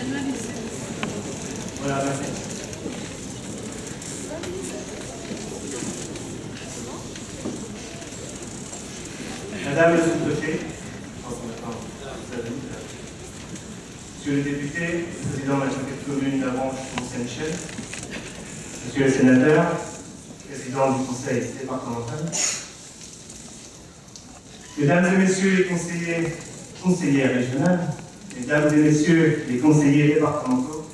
Voilà, merci. Madame le sous-préfet, Monsieur le député, président de la communauté de communes d'Avranches Mont-Saint-Michel, Monsieur le sénateur, président du conseil départemental, Mesdames et Messieurs les conseillères régionales, Mesdames et Messieurs les conseillers départementaux,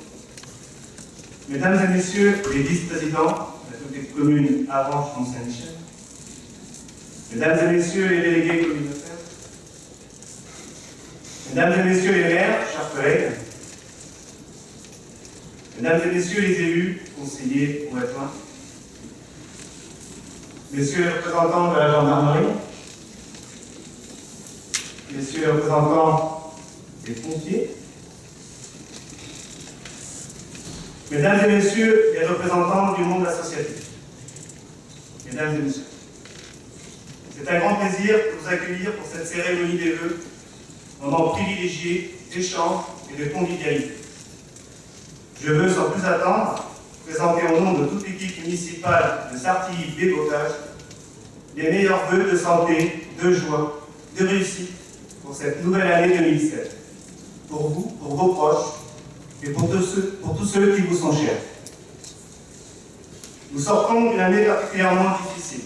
Mesdames et Messieurs les vice-présidents de la communauté de communes Avranches Mont-Saint-Michel, Mesdames et Messieurs les délégués communautaires, Mesdames et Messieurs les maires, chers collègues, Mesdames et Messieurs les élus, conseillers ou adjoints, Messieurs les représentants de la gendarmerie, Messieurs les représentants des pompiers, Mesdames et Messieurs les représentants du monde associatif, Mesdames et Messieurs, c'est un grand plaisir de vous accueillir pour cette cérémonie des vœux, moment privilégié d'échange et de convivialité. Je veux sans plus attendre présenter au nom de toute l'équipe municipale de Sartilly-Bébocage les meilleurs vœux de santé, de joie, de réussite pour cette nouvelle année 2017, pour vous, pour vos proches et pour tous ceux qui vous sont chers. Nous sortons d'une année particulièrement difficile,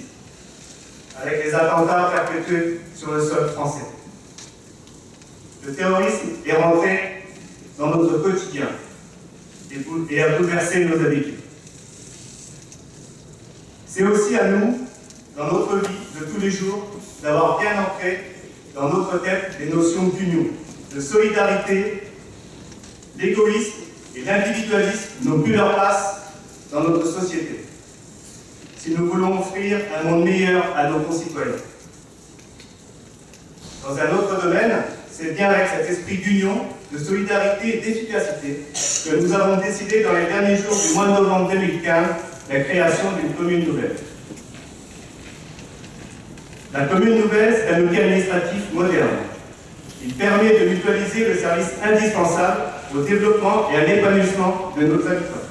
avec les attentats perpétrés sur le sol français. Le terrorisme est rentré dans notre quotidien et a bouleversé nos habitudes. C'est aussi à nous, dans notre vie de tous les jours, d'avoir bien ancré dans notre tête les notions d'union, de solidarité. L'égoïsme et l'individualisme n'ont plus leur place dans notre société, si nous voulons offrir un monde meilleur à nos concitoyens. Dans un autre domaine, c'est bien avec cet esprit d'union, de solidarité et d'efficacité que nous avons décidé dans les derniers jours du mois de novembre 2015 la création d'une commune nouvelle. La commune nouvelle, c'est un outil administratif moderne. Il permet de mutualiser le service indispensable au développement et à l'épanouissement de nos habitants.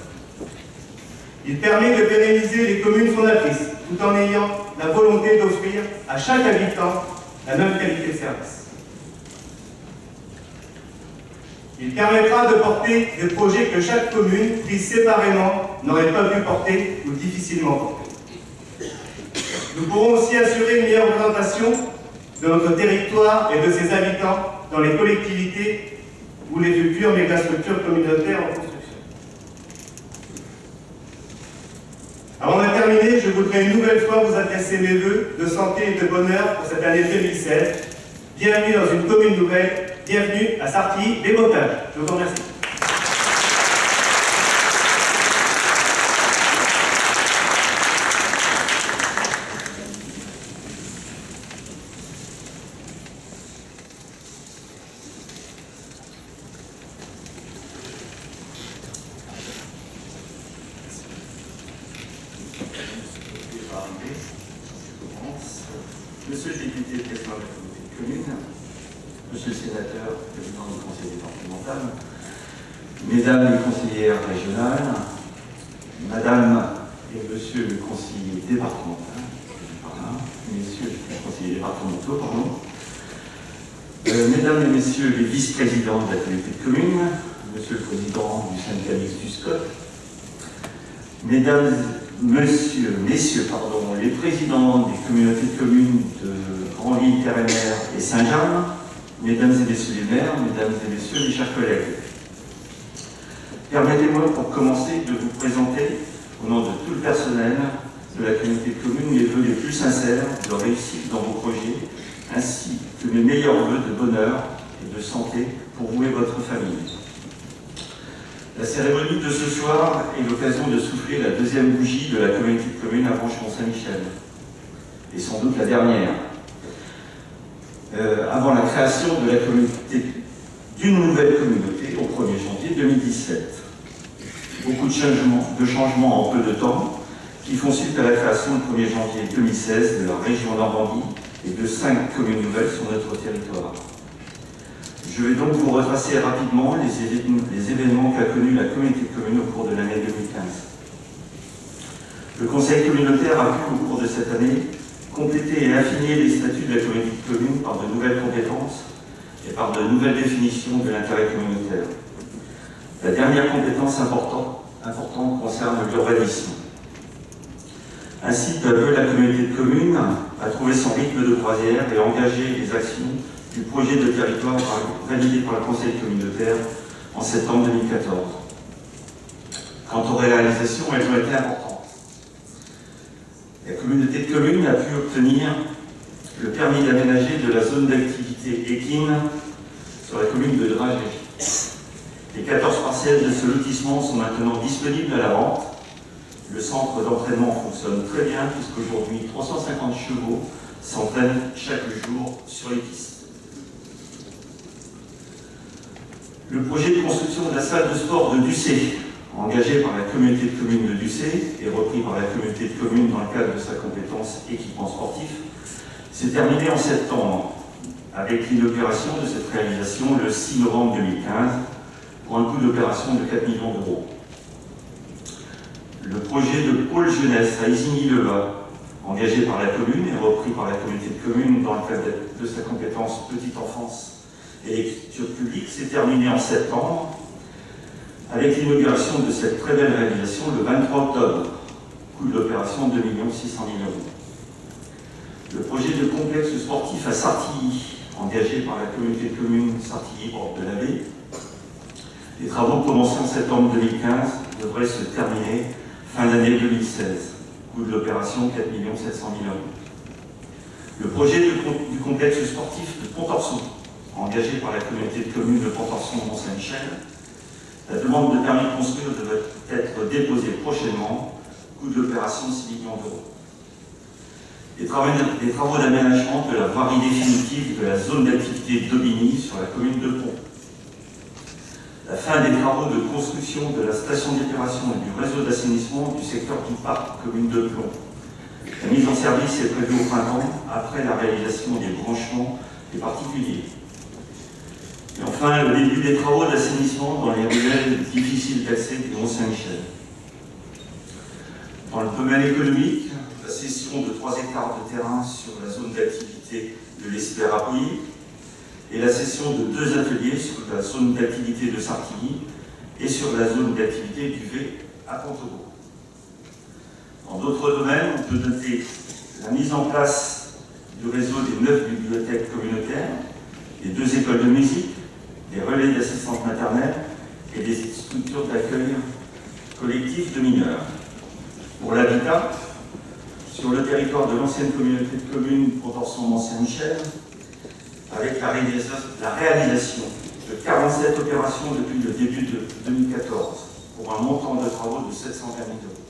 Il permet de pérenniser les communes fondatrices, tout en ayant la volonté d'offrir à chaque habitant la même qualité de service. Il permettra de porter des projets que chaque commune, prise séparément, n'aurait pas pu porter ou difficilement porter. Nous pourrons aussi assurer une meilleure représentation de notre territoire et de ses habitants dans les collectivités ou les futures mégastructures communautaires en construction. Avant de terminer, je voudrais une nouvelle fois vous adresser mes vœux de santé et de bonheur pour cette année 2016. Bienvenue dans une commune nouvelle, bienvenue à Sartilly-Bébocage. Je vous remercie. Monsieur le député, président de la communauté de communes, monsieur le sénateur, président du conseil départemental, mesdames les conseillères régionales, madame et monsieur le conseiller départemental, messieurs les conseillers départementaux, mesdames et messieurs les vice-présidents de la communauté de communes, monsieur le président du syndicat mixte du SCOT, mesdames, messieurs, les présidents des communautés de communes de Grandville, Terre-et-Mer et Saint-Jean, mesdames et messieurs les maires, mesdames et messieurs mes chers collègues. Permettez-moi pour commencer de vous présenter, au nom de tout le personnel de la communauté de communes, les vœux les plus sincères de réussite dans vos projets, ainsi que mes meilleurs vœux de bonheur et de santé pour vous et votre famille. La cérémonie de ce soir est l'occasion de souffler la deuxième bougie de la communauté de communes Avranches Mont-Saint-Michel, et sans doute la dernière, avant la création de la communauté, d'une nouvelle communauté au 1er janvier 2017. Beaucoup de changements en peu de temps, qui font suite à la création le 1er janvier 2016 de la région Normandie et de 5 communes nouvelles sur notre territoire. Je vais donc vous retracer rapidement les événements qu'a connus la communauté de communes au cours de l'année 2015. Le Conseil communautaire a pu, au cours de cette année, compléter et affiner les statuts de la communauté de communes par de nouvelles compétences et par de nouvelles définitions de l'intérêt communautaire. La dernière compétence importante concerne l'urbanisme. Ainsi, peu à peu, la communauté de communes a trouvé son rythme de croisière et engagé les actions du projet de territoire validé par le Conseil communautaire en septembre 2014. Quant aux réalisations, elles ont été importantes. La communauté de communes a pu obtenir le permis d'aménager de la zone d'activité équine sur la commune de Dragégie. Les 14 parcelles de ce lotissement sont maintenant disponibles à la vente. Le centre d'entraînement fonctionne très bien puisqu'aujourd'hui 350 chevaux s'entraînent chaque jour sur les pistes. Le projet de construction de la salle de sport de Ducé, engagé par la communauté de communes de Ducé et repris par la communauté de communes dans le cadre de sa compétence équipement sportif, s'est terminé en septembre avec l'inauguration de cette réalisation le 6 novembre 2015 pour un coût d'opération de 4 millions d'euros. Le projet de pôle jeunesse à Isigny-le-Bas, engagé par la commune et repris par la communauté de communes dans le cadre de sa compétence petite enfance et écriture publique, s'est terminé en septembre avec l'inauguration de cette très belle réalisation le 23 octobre, coût d'opération 2 600 000 euros. Le projet de complexe sportif à Sartilly, engagé par la communauté de communes Sartilly-Porte de la Baie, les travaux commencés en septembre 2015 devraient se terminer fin d'année 2016, coût de l'opération 4 700 000 euros. Le projet du complexe sportif de Pontorson, engagé par la communauté de communes de Pontorson-Mont-Saint-Michel, la demande de permis de construire devrait être déposée prochainement, coût d'opération 6 millions d'euros. Les travaux d'aménagement de la voirie définitive de la zone d'activité d'Aubigny sur la commune de Pont. La fin des travaux de construction de la station d'épuration et du réseau d'assainissement du secteur du parc, commune de Plon. La mise en service est prévue au printemps, après la réalisation des branchements des particuliers. Et enfin, le début des travaux d'assainissement dans les ruelles difficiles d'accès du Mont-Saint-Michel. Dans le domaine économique, la cession de 3 hectares de terrain sur la zone d'activité de l'Espérapoï et la cession de 2 ateliers sur la zone d'activité de Sartilly et sur la zone d'activité du V à Pontaubault. Dans d'autres domaines, on peut noter la mise en place du réseau des 9 bibliothèques communautaires, des 2 écoles de musique, des relais d'assistance maternelle et des structures d'accueil collectif de mineurs. Pour l'habitat, sur le territoire de l'ancienne communauté de communes Pontorson-Mont-Saint-Michel, avec la réalisation de 47 opérations depuis le début de 2014, pour un montant de travaux de 720 000 euros.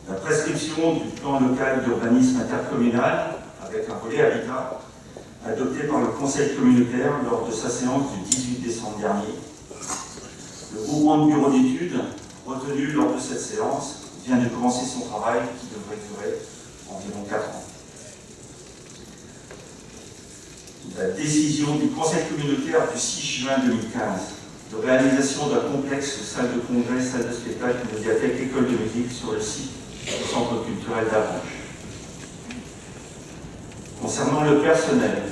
La prescription du plan local d'urbanisme intercommunal, avec un volet habitat, adopté par le Conseil communautaire lors de sa séance du 18 décembre dernier. Le groupement de bureaux d'études, retenu lors de cette séance, vient de commencer son travail qui devrait durer environ 4 ans. La décision du Conseil communautaire du 6 juin 2015 de réalisation d'un complexe salle de congrès, salle de spectacle, médiathèque, école de musique sur le site du centre culturel d'Avranches. Concernant le personnel,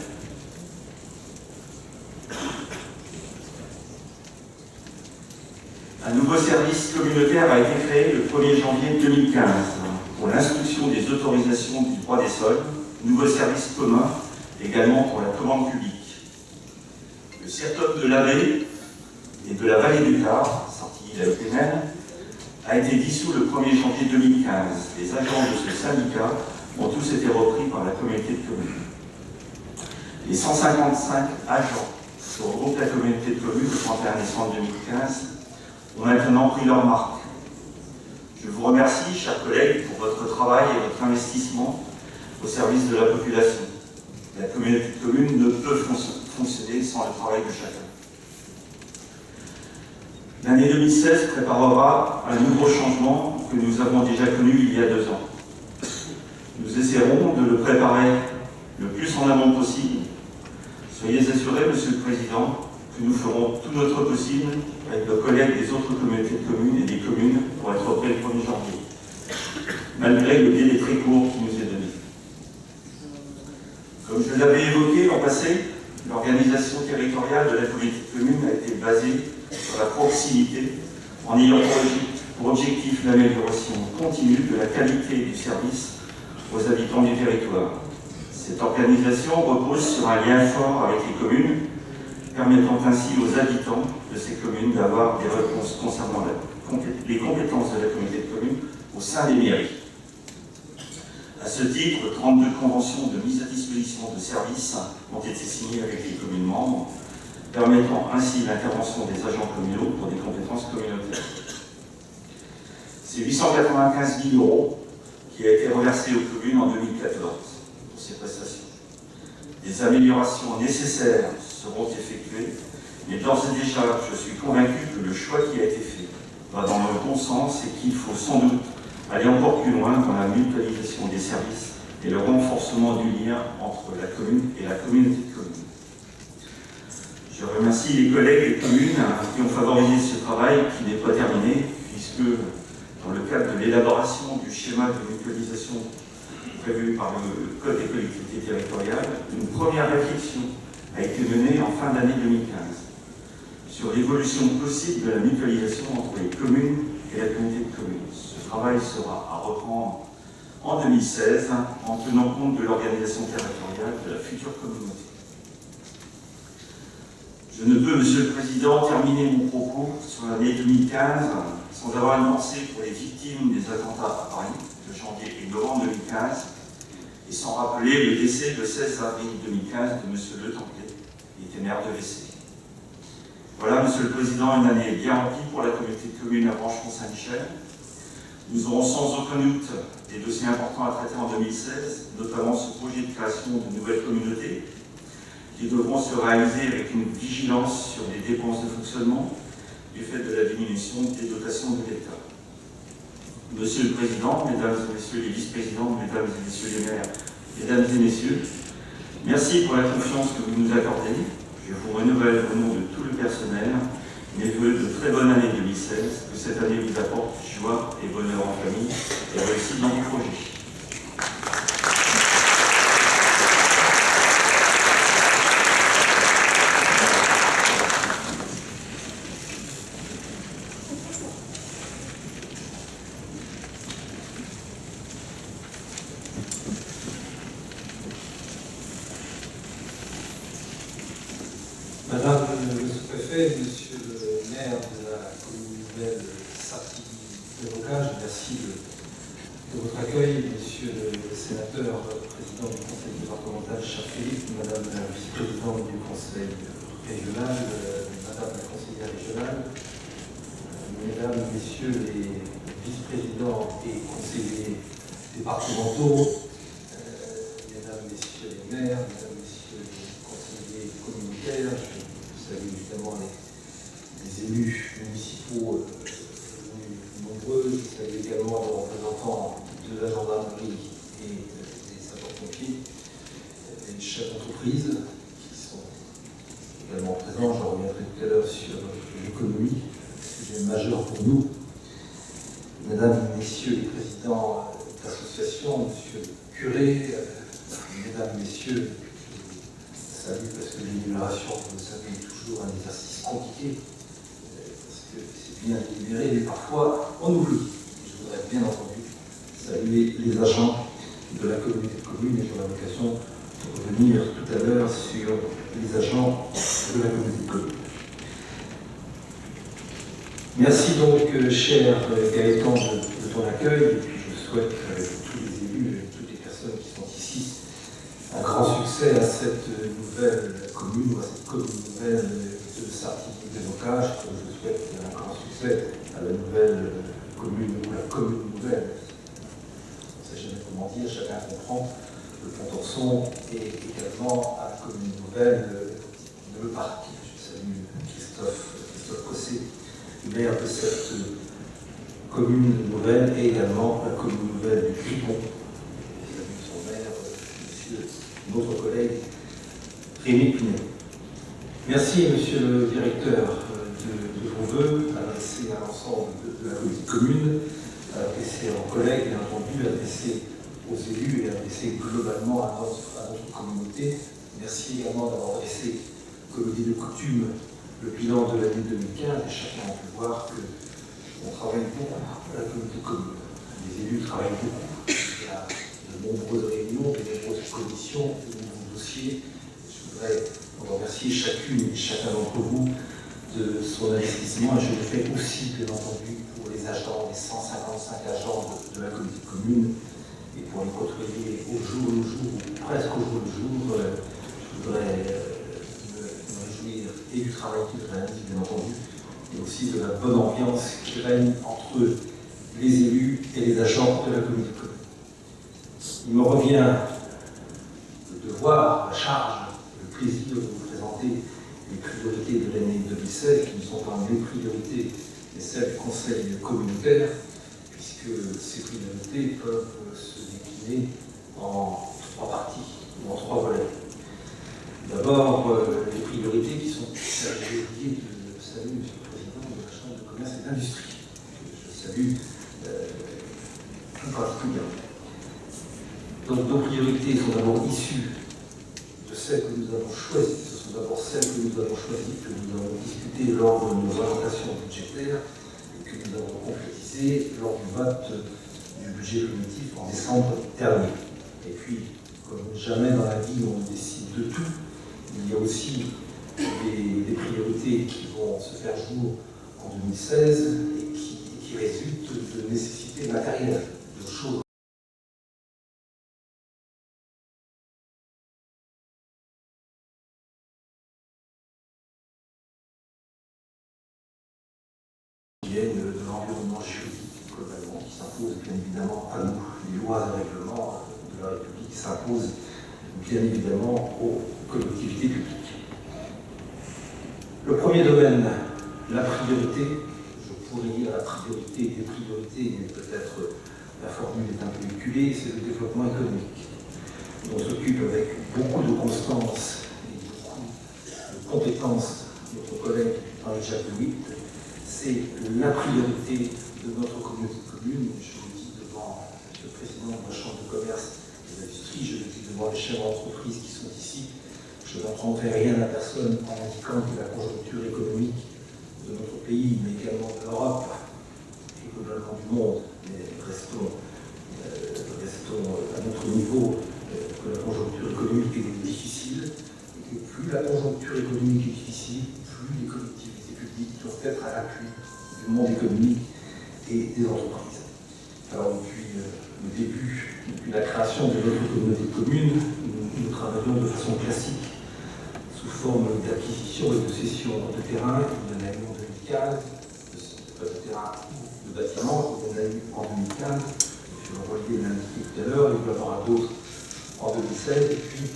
un nouveau service communautaire a été créé le 1er janvier 2015 pour l'instruction des autorisations du droit des sols, nouveau service commun également pour la commande publique. Le CERTOM de l'Abbé et de la Vallée du Tar, Sartilly-la-Épinel, a été dissous le 1er janvier 2015. Les agents de ce syndicat ont tous été repris par la communauté de communes. Les 155 agents qui regroupent la communauté de communes le 31 décembre 2015 ont maintenant pris leur marque. Je vous remercie, chers collègues, pour votre travail et votre investissement au service de la population. La communauté de communes ne peut fonctionner sans le travail de chacun. L'année 2016 préparera un nouveau changement que nous avons déjà connu il y a 2 ans. Nous essaierons de le préparer le plus en amont possible, Soyez assurés, Monsieur le Président, que nous ferons tout notre possible avec nos collègues des autres communautés de communes et des communes pour être prêts le 1er janvier, malgré le délai très court qui nous est donné. Comme je l'avais évoqué l'an passé, l'organisation territoriale de la communauté de communes a été basée sur la proximité en ayant pour objectif l'amélioration continue de la qualité du service aux habitants du territoire. Cette organisation repose sur un lien fort avec les communes, permettant ainsi aux habitants de ces communes d'avoir des réponses concernant les compétences de la communauté de communes au sein des mairies. À ce titre, 32 conventions de mise à disposition de services ont été signées avec les communes membres, permettant ainsi l'intervention des agents communaux pour des compétences communautaires. C'est 895 000 € qui a été reversé aux communes en 2014 pour ces prestations. Des améliorations nécessaires seront effectuées, mais d'ores et déjà, je suis convaincu que le choix qui a été fait va dans le bon sens et qu'il faut sans doute aller encore plus loin dans la mutualisation des services et le renforcement du lien entre la commune et la communauté de communes. Je remercie les collègues des communes qui ont favorisé ce travail qui n'est pas terminé, puisque dans le cadre de l'élaboration du schéma de mutualisation prévu par le Code des collectivités territoriales, une première réflexion a été menée en fin d'année 2015 sur l'évolution possible de la mutualisation entre les communes et la communauté de communes. Ce travail sera à reprendre en 2016 en tenant compte de l'organisation territoriale de la future communauté. Je ne peux, Monsieur le Président, terminer mon propos sur l'année 2015 sans avoir une pensée pour les victimes des attentats à Paris de janvier et novembre 2015 et sans rappeler le décès le 16 avril 2015 de M. Le Templier, qui était maire de Vessey. Voilà, Monsieur le Président, une année bien remplie pour la communauté de communes à Branchemont-Saint-Michel. Nous aurons sans aucun doute des dossiers importants à traiter en 2016, notamment ce projet de création de nouvelles communautés qui devront se réaliser avec une vigilance sur les dépenses de fonctionnement du fait de la diminution des dotations de l'État. Monsieur le Président, Mesdames et Messieurs les vice-présidents, Mesdames et Messieurs les maires, Mesdames et Messieurs, merci pour la confiance que vous nous accordez. Je vous renouvelle au nom de tout le personnel mes vœux de très bonne année 2016, que cette année vous apporte joie et bonheur en famille et réussite dans vos projets. Madame le sous-préfet, Monsieur le maire de la commune nouvelle Sartigny-Desbocage, merci de votre accueil, Monsieur le sénateur, président du conseil départemental Charles-Philippe, Madame la vice-présidente du conseil régional, Madame la conseillère régionale, Mesdames, Messieurs les vice-présidents et conseillers départementaux, Mesdames, Messieurs les maires, Mesdames, Messieurs les conseillers communautaires, je salue évidemment les élus municipaux venus nombreux, je salue également les représentants de la gendarmerie et des sapeurs-pompiers, les chefs d'entreprise qui sont également présents. Je reviendrai tout à l'heure sur l'économie, sujet majeur pour nous. Mesdames, Messieurs les présidents d'associations, Monsieur le curé, Mesdames, Messieurs, salut parce que l'énumération, vous le savez, est toujours un exercice compliqué, parce que c'est bien délibéré, mais parfois on oublie. Je voudrais bien entendu saluer les agents de la communauté de communes et j'aurai l'occasion de revenir tout à l'heure sur les agents de la communauté de communes. Merci donc, cher Gaëtan, de ton accueil. Je souhaite avec tous les élus et toutes les personnes qui sont ici un grand succès à cette nouvelle commune, ou à cette commune nouvelle de Sartigny-Desbocage, comme je souhaite un grand succès à la nouvelle commune, ou la commune nouvelle. On ne sait jamais comment dire, chacun comprend, le Pont-d'Orson, et également à la commune nouvelle de Le Parc. Je salue Christophe Cossé, maire de cette commune nouvelle, et également la commune nouvelle du Gripon. Je salue son maire, monsieur notre collègue Rémi Pinet. Merci, monsieur le directeur, de vos vœux adressés à l'ensemble de la politique commune, adressés aux collègues, bien entendu, adressés aux élus et adressés globalement à notre communauté. Merci également d'avoir dressé, comme dit de coutume, le bilan de l'année 2015. Et chacun a pu voir qu'on travaille beaucoup à la communauté commune. Les élus travaillent beaucoup. Il y a de nombreuses réunions, de nombreuses commissions, de nombreux dossiers. Je voudrais remercier chacune et chacun d'entre vous de son investissement, et je le fais aussi, bien entendu, pour les agents, les 155 agents de la communauté commune, et pour les côtoyer au jour le jour, ou presque au jour le jour. Je voudrais me réjouir et du travail qu'ils réalisent, bien entendu, et aussi de la bonne ambiance qui règne entre les élus et les agents de la communauté commune. Il me revient le devoir, la charge, le plaisir de vous présenter les priorités de l'année 2016, qui ne sont pas mes priorités, mais celles du Conseil communautaire, puisque ces priorités peuvent se décliner en 3 parties, ou en 3 volets. D'abord, les priorités qui sont, j'ai oublié de saluer, monsieur le Président de la Chambre de commerce et d'industrie. Je salue tout particulièrement. Donc, nos priorités sont d'abord issues de celles que nous avons choisies. Ce sont d'abord celles que nous avons choisies, que nous avons discutées lors de nos orientations budgétaires et que nous avons concrétisées lors du vote du budget cognitif en décembre dernier. Et puis, comme jamais dans la vie on décide de tout, il y a aussi des priorités qui vont se faire jour en 2016 et qui résultent de nécessités matérielles, de choses qui viennent de l'environnement juridique globalement, qui s'imposent bien évidemment à nous. Les lois et règlements de la République s'imposent bien évidemment aux collectivités publiques. Le premier domaine, la priorité, je pourrais dire la priorité des priorités, mais peut-être la formule est un peu véhiculée, c'est le développement économique. On s'occupe avec beaucoup de constance et beaucoup de compétences notre collègue Henri-Jacques Louis. C'est la priorité de notre communauté commune. Je le dis devant le président de la Chambre de commerce et d'industrie, je le dis devant les chefs d'entreprise qui sont ici. Je n'apprendrai rien à personne en indiquant que la conjoncture économique de notre pays, mais également de l'Europe et globalement du monde, mais restons à notre niveau, que la conjoncture économique est difficile, et que plus la conjoncture économique est difficile, plus les collectivités publiques doivent être à l'appui du monde économique et des entreprises. Alors depuis le début, depuis la création de notre communauté commune, nous travaillons de façon classique, sous forme d'acquisition et de cession de terrain. Il y en a eu en 2015, de terrain ou de bâtiments, il y en a eu en 2015. Je vais envoyer l'indiqué tout à l'heure, il va y en avoir d'autres en 2016. Et puis,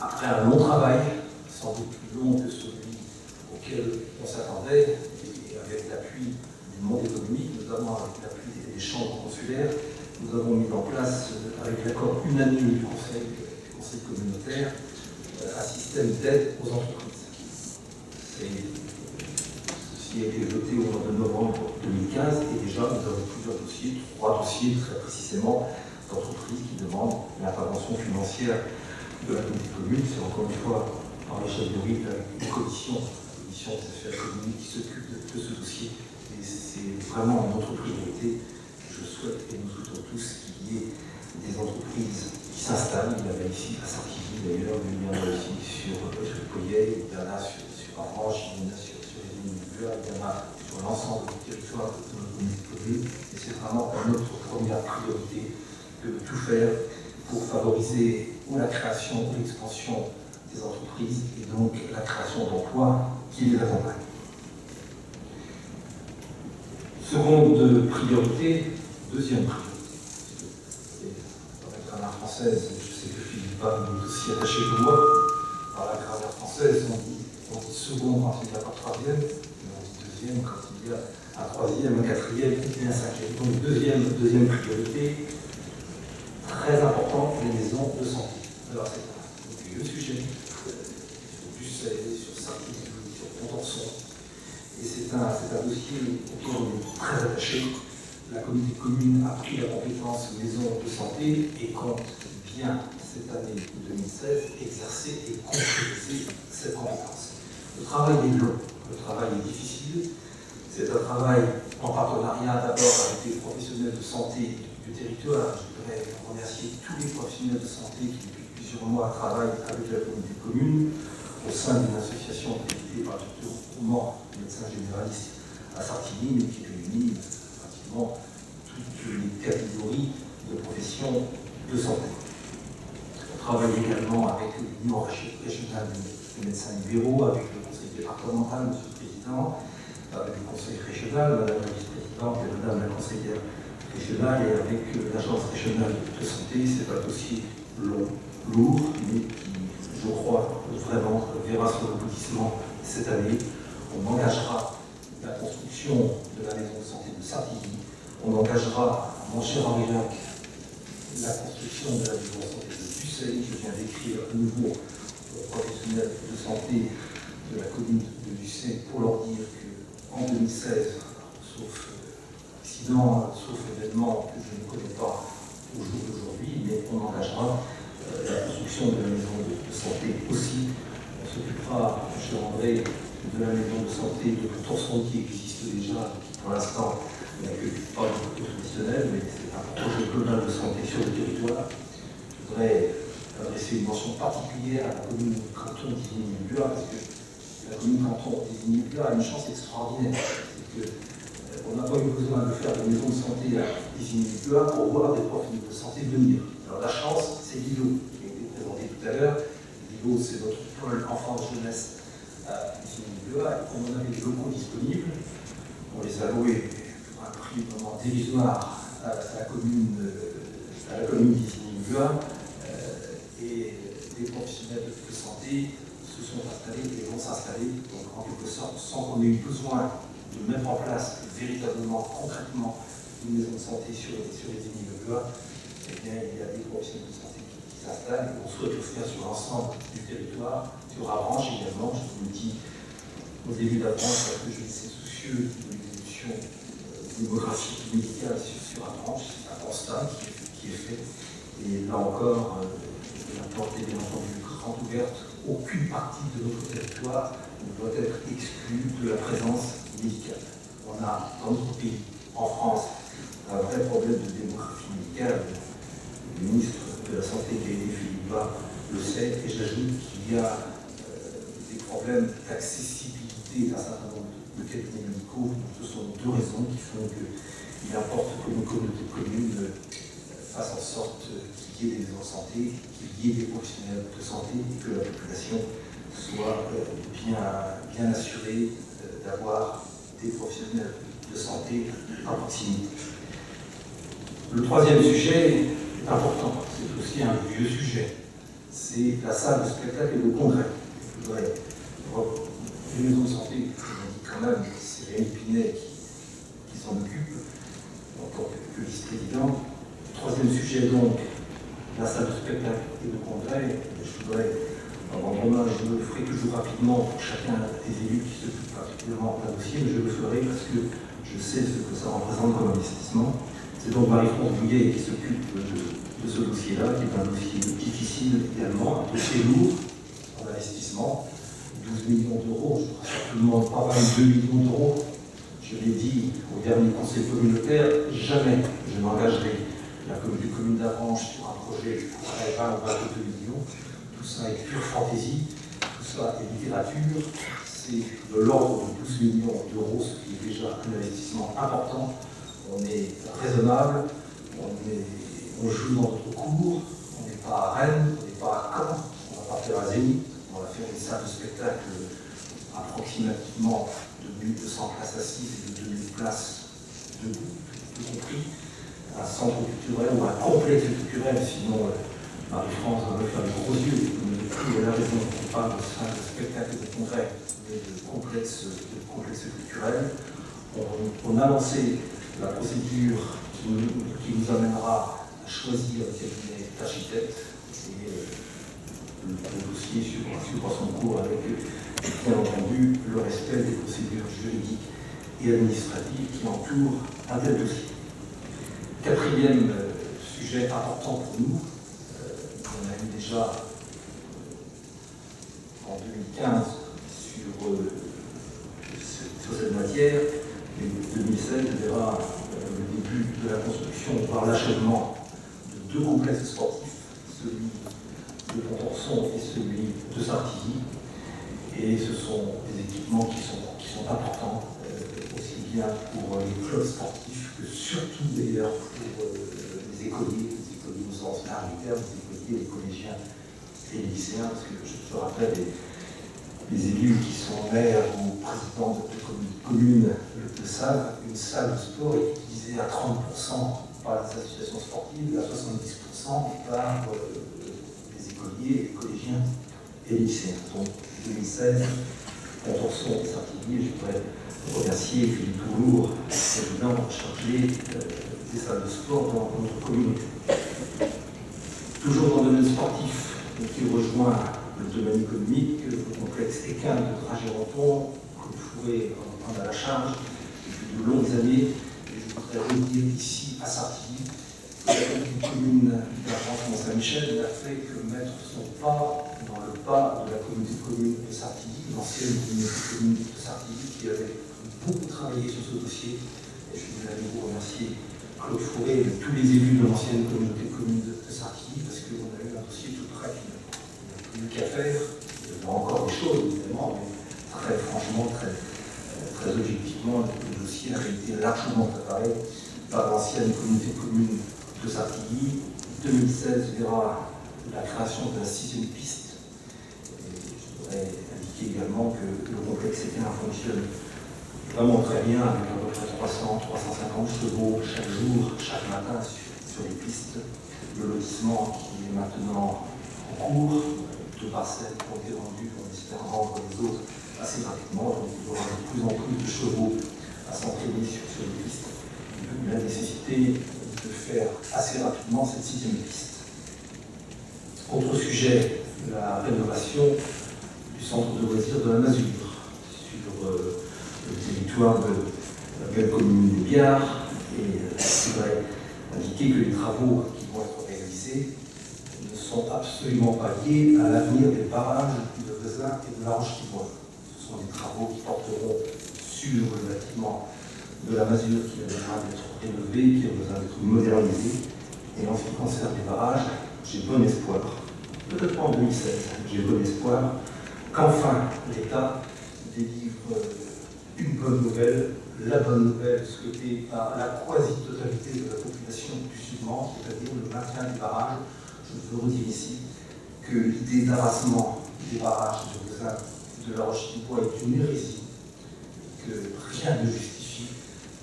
après un long travail, sans doute plus long que celui auquel on s'attendait, et avec l'appui du monde économique, notamment avec l'appui des chambres consulaires, nous avons mis en place, avec l'accord unanime du Conseil communautaire, un système d'aide aux entreprises. Ceci a été voté au mois de novembre 2015 et déjà nous avons plusieurs dossiers, 3 dossiers très précisément d'entreprises qui demandent l'intervention financière de la communauté commune. C'est encore une fois par l'échelle de RIP avec une commission des affaires économiques qui s'occupe de ce dossier. Et c'est vraiment notre priorité. Je souhaite et nous souhaitons tous qu'il y ait des entreprises qui s'installent. Il y avait ici à Sartivy d'ailleurs, il y en a aussi sur Poyet, il y en a sur Avranches, il y en a sur les lignes de Bueur, il y en a sur l'ensemble du territoire de notre communauté commune. Et c'est vraiment notre première priorité de tout faire pour favoriser ou la création ou l'expansion des entreprises et donc la création d'emplois qui les accompagnent. Seconde priorité, deuxième priorité. Dans la grammaire française, je sais que Philippe est aussi attaché que moi. Dans la grammaire française, on dit second quand il n'y a pas de troisième, mais on dit deuxième quand il y a un troisième, un quatrième et un cinquième. Donc deuxième priorité, très important, les maisons de santé. Alors c'est un vieux sujet. Il faut plus aller sur Sartigny sur Contenson. Et c'est un dossier auquel on est très attaché. La communauté de communes a pris la compétence maison de santé et compte bien cette année 2016 exercer et concrétiser cette compétence. Le travail est long, le travail est difficile. C'est un travail en partenariat d'abord avec les professionnels de santé du territoire. Je voudrais remercier tous les professionnels de santé qui depuis plusieurs mois travaillent avec la communauté de communes au sein d'une association créée par le Dr Roman, médecin généraliste à Sartigny, mais qui réunit pratiquement toutes les catégories de professions de santé. On travaille également avec l'Union régionale des médecins libéraux, avec le conseil départemental, Monsieur le Président, avec le conseil régional, Madame la vice-présidente et Madame la conseillère régionale, et avec l'agence régionale de santé. C'est un dossier long, lourd, mais qui, je crois, vraiment verra son aboutissement cette année. On engagera la construction de la maison de santé de Sartigny. On engagera, mon cher Henri Jacques, la construction de la maison de santé de Busseuil. Je viens d'écrire à nouveau aux professionnels de santé de la commune de Busseuil pour leur dire qu'en 2016, sauf accident, sauf événement que je ne connais pas au jour d'aujourd'hui, mais on engagera la construction de la maison de santé aussi. On s'occupera, cher André, de la maison de santé de Contenson qui existe déjà, qui pour l'instant n'accueille pas de professionnels, mais c'est un projet global de santé sur le territoire. Je voudrais adresser une mention particulière à la commune canton d'Isigny-Buat, parce que la commune canton d'Isigny-Buat a une chance extraordinaire. C'est qu'on n'a pas eu besoin de faire des maisons de santé à Isigny-Buat pour voir des professionnels de santé venir. Alors la chance, c'est l'ILO, qui a été présenté tout à l'heure. L'ILO, c'est notre pôle enfance-jeunesse à Isigny-Buat. On en avait des locaux disponibles. On les a loués pour un prix vraiment dérisoire à la commune d'Isigny-Buat. Et les professionnels de santé se sont installés et vont s'installer, donc en quelque sorte, sans qu'on ait eu besoin de mettre en place véritablement, concrètement, une maison de santé sur les Isigny-Buat. Eh bien, il y a des professionnels de santé qui s'installent et on souhaite le faire sur l'ensemble du territoire, sur Avranches également. Je vous le dis au début d'Avranches parce que je suis soucieux de l'évolution démographique et médicale sur Avranches. C'est un constat qui est fait. Et là encore, la porte est bien entendu grande ouverte. Aucune partie de notre territoire ne doit être exclue de la présence médicale. On a dans notre pays, en France, un vrai problème de démographie médicale. Le ministre de la Santé, Philippe Bas, le sait, et j'ajoute qu'il y a des problèmes d'accessibilité d'un certain nombre de cabinets médicaux. Ce sont deux raisons qui font qu'il importe que nos communautés de communes fassent en sorte qu'il y ait des maisons de santé, qu'il y ait des professionnels de santé et que la population soit bien assurée d'avoir des professionnels de santé à proximité. Le troisième sujet est important, c'est aussi un vieux sujet, c'est la salle de spectacle et de congrès. Les maisons de santé, je vous dis quand même, c'est Rémi Pinet qui s'en occupe, en tant que vice-président. Troisième sujet donc, la salle de spectacle et de congrès. Je voudrais rendre hommage, je le ferai toujours rapidement pour chacun des élus qui s'occupent particulièrement d'un dossier, mais je le ferai parce que je sais ce que ça représente comme investissement. C'est donc Marie-France Bouillet qui s'occupe de ce dossier-là, qui est un dossier difficile également, un dossier lourd en investissement, 12 millions d'euros, je crois simplement pas 22 millions d'euros. Je l'ai dit au dernier conseil communautaire, jamais je n'engagerai la commune d'Avranches sur un projet à 20 ou 22 millions. Tout ça est pure fantaisie, tout ça est littérature, c'est de l'ordre de 12 millions d'euros, ce qui est déjà un investissement important. On est raisonnable, on joue dans notre cours, on n'est pas à Rennes, on n'est pas à Caen, on ne va pas faire à Zénith, on va faire une salle de spectacle approximativement de 1200 places assises et de 2000 places debout, tout compris, un centre culturel ou un complexe culturel, sinon Marie-France va me faire des gros yeux, elle a raison, on parle de salle de spectacle et de congrès, mais de complexe culturel. On a lancé la procédure qui nous amènera à choisir le cabinet d'architecte et le dossier suivra son cours avec bien entendu, le respect des procédures juridiques et administratives qui entourent un tel dossier. Quatrième sujet important pour nous, on a eu déjà en 2015 sur cette matière, et 2016 verra le début de la construction, voire l'achèvement de 2 complexes sportifs, celui de Pontorson et celui de Sartilly. Et ce sont des équipements qui sont importants, aussi bien pour les clubs sportifs que surtout d'ailleurs pour les écoliers au sens large du terme, les écoliers, les collégiens et les lycéens, parce que je rappelle les élus qui sont maires ou présidents de communes le savent, une salle de sport est utilisée à 30% par les associations sportives, à 70% par les écoliers, les collégiens et les lycéens. Donc 2016, Pontorson et Sartilly, je voudrais remercier Philippe Toulour, président chargé des salles de sport dans notre communauté. Toujours dans le domaine sportif, qui rejoint le domaine économique, le complexe équin de Dragéronton, que vous pourrez en prendre à la charge depuis de longues années. Et je voudrais redire ici à Sartilly, la commune d'Argenton-Saint-Michel n'a fait que mettre son pas dans le pas de la communauté de communes de Sartilly, l'ancienne communauté de communes de Sartilly, qui avait beaucoup travaillé sur ce dossier. Et je voulais vous remercier, Claude Fourré, et tous les élus de l'ancienne communauté de communes de Sartilly, parce qu'on a eu un dossier tout près qui n'a plus qu'à faire. Il y a encore des choses, évidemment, mais très franchement, très objectivement, le dossier a été largement préparé par l'ancienne communauté de communes de Sartilly. 2016 verra la création de la 6e piste. Et je voudrais indiquer également que le complexe équin fonctionne vraiment très bien, avec à peu près 300-350 chevaux chaque jour, chaque matin sur les pistes. Le lotissement qui est maintenant en cours, 2 parcelles qui ont été vendues, on espère rendre les autres assez rapidement. Donc il y aura de plus en plus de chevaux à s'entraîner sur les pistes. La nécessité de faire assez rapidement cette 6e piste. Autre sujet, la rénovation du centre de loisirs de la Masure sur le territoire de la belle commune des Biards. Et je voudrais indiquer que les travaux qui vont être réalisés ne sont absolument pas liés à l'avenir des barrages de Vezin et de la Roche-qui-Bois. Ce sont des travaux qui porteront sur le bâtiment de la Masure qui a besoin d'être rénové, qui a besoin d'être modernisé. Et en ce qui concerne les barrages, j'ai bon espoir, peut-être pas en 2016, j'ai bon espoir qu'enfin l'État délivre une bonne nouvelle, la bonne nouvelle souhaitée par la quasi-totalité de la population du Sud-Mans, c'est-à-dire le maintien des barrages. Je veux redire ici que l'idée d'arasement des barrages de Vezin de la Roche-qui-Bois est une hérésie, que rien ne justifie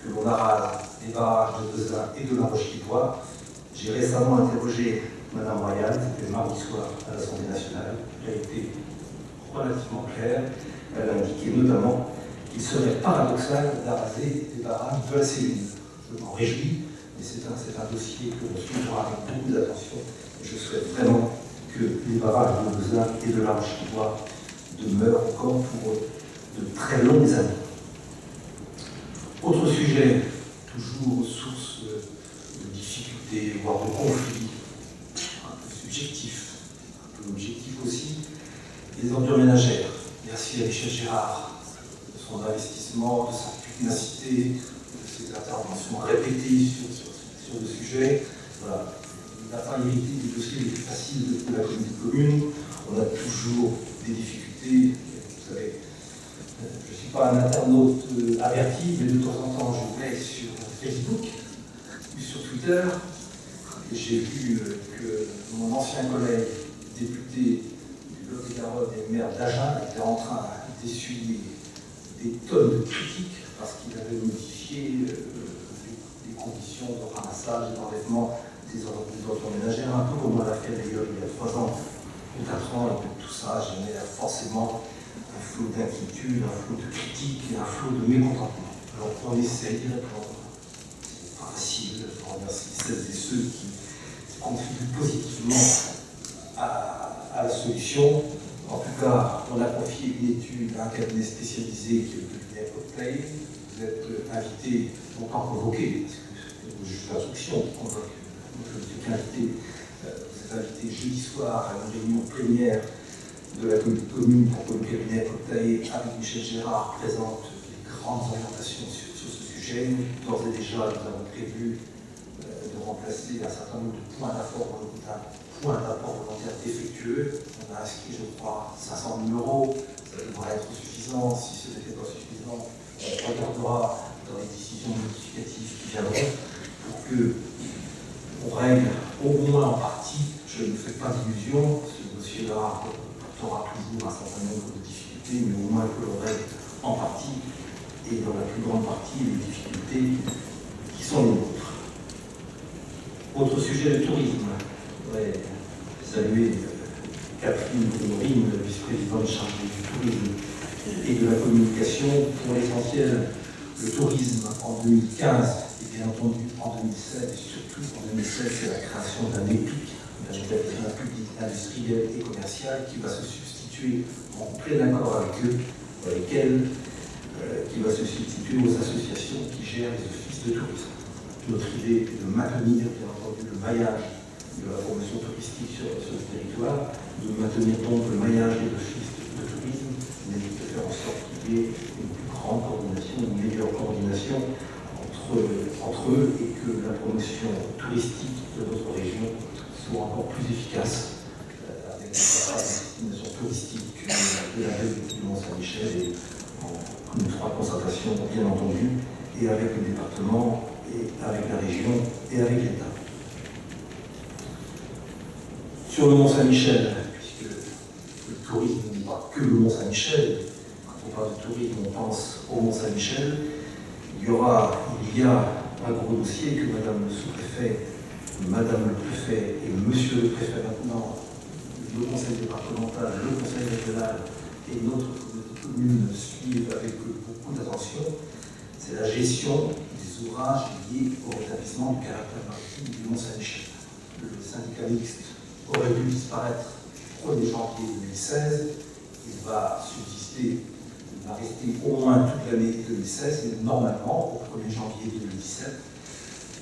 que l'on arrase les barrages de Vezin et de la Roche-qui-Bois. J'ai récemment interrogé Mme Royal, c'était mardi soir à l'Assemblée nationale. Elle a été relativement claire. Elle a indiqué notamment qu'il serait paradoxal d'araser des barrages de la Céline. Je m'en réjouis, mais c'est un dossier que l'on suivra avec beaucoup d'attention. Je souhaite vraiment que les barrages de Vezin et de la Roche-qui-Bois demeurent encore pour de très longues années. Autre sujet, toujours source de difficultés, voire de conflits, un peu subjectif, un peu objectif aussi, les ordures ménagères. Merci à Michel Gérard de son investissement, de sa pugnacité, de ses interventions répétées sur le sujet. Voilà. Il n'a pas hérité des dossiers les plus faciles de la communauté de communes. On a toujours des difficultés. Vous savez, je ne suis pas un internaute averti, mais de temps en temps, je vais sur Facebook ou sur Twitter. Et j'ai vu que mon ancien collègue député du Lot-et-Garonne et maire d'Agen était en train d'essuyer des tonnes de critiques parce qu'il avait modifié les conditions de ramassage et d'enlèvement des ordures ménagères, un peu comme on l'a fait d'ailleurs il y a 3 ans ou 4 ans, et que tout ça génère forcément un flot d'inquiétude, un flot de critiques et un flot de mécontentement. Alors on essaye de répondre. C'est pas facile, je remercie celles et ceux qui contribuent positivement à la solution. En tout cas, on a confié une étude d'un cabinet spécialisé qui est le cabinet Optay. Vous êtes invité, donc pas convoqué, parce que c'est le juge d'instruction qui convoque. Je ne suis qu'invité. Vous êtes invité jeudi soir à une réunion plénière de la commune pour que le cabinet Optay, avec Michel Gérard, présente les grandes orientations sur ce sujet. D'ores et déjà, nous avons prévu de remplacer un certain nombre de points d'apport volontaire défectueux. On a inscrit, je crois, 500 000 €. Ça devrait être suffisant. Si ce n'était pas suffisant, on regardera dans les décisions modificatives qui viendront pour qu'on règle au moins en partie. Je ne fais pas d'illusion. Ce dossier-là portera toujours un certain nombre de difficultés, mais au moins que l'on règle en partie et dans la plus grande partie les difficultés qui sont les nôtres. Autre sujet, le tourisme. Je voudrais saluer Catherine Honorine, vice-présidente chargée du tourisme et de la communication. Pour l'essentiel, le tourisme en 2015 et bien entendu en 2016 et surtout en 2016, c'est la création d'un EPIC, d'un établissement public industriel et commercial qui va se substituer en plein accord avec eux, qui va se substituer aux associations qui gèrent les offices de tourisme. Notre idée est de maintenir, bien entendu, le maillage de la promotion touristique sur le territoire, de maintenir donc le maillage des offices de tourisme, mais de faire en sorte qu'il y ait une plus grande coordination, une meilleure coordination entre eux et que la promotion touristique de notre région soit encore plus efficace avec des destinations touristiques de la ville du Mont-Saint-Michel et en une étroite concertation, bien entendu, et avec le département, et avec la région, et avec l'État. Sur le Mont-Saint-Michel, puisque le tourisme n'est pas que le Mont-Saint-Michel, quand on parle de tourisme, on pense au Mont-Saint-Michel, il y a un gros dossier que Madame le sous-préfet, Madame le préfet et Monsieur le préfet maintenant, le conseil départemental, le conseil régional et notre commune suivent avec beaucoup d'attention, c'est la gestion des ouvrages liés au rétablissement du caractère maritime du Mont-Saint-Michel. Le syndicat mixte aurait dû disparaître le 1er janvier 2016. Il va subsister, il va rester au moins toute l'année 2016, mais normalement, au 1er janvier 2017,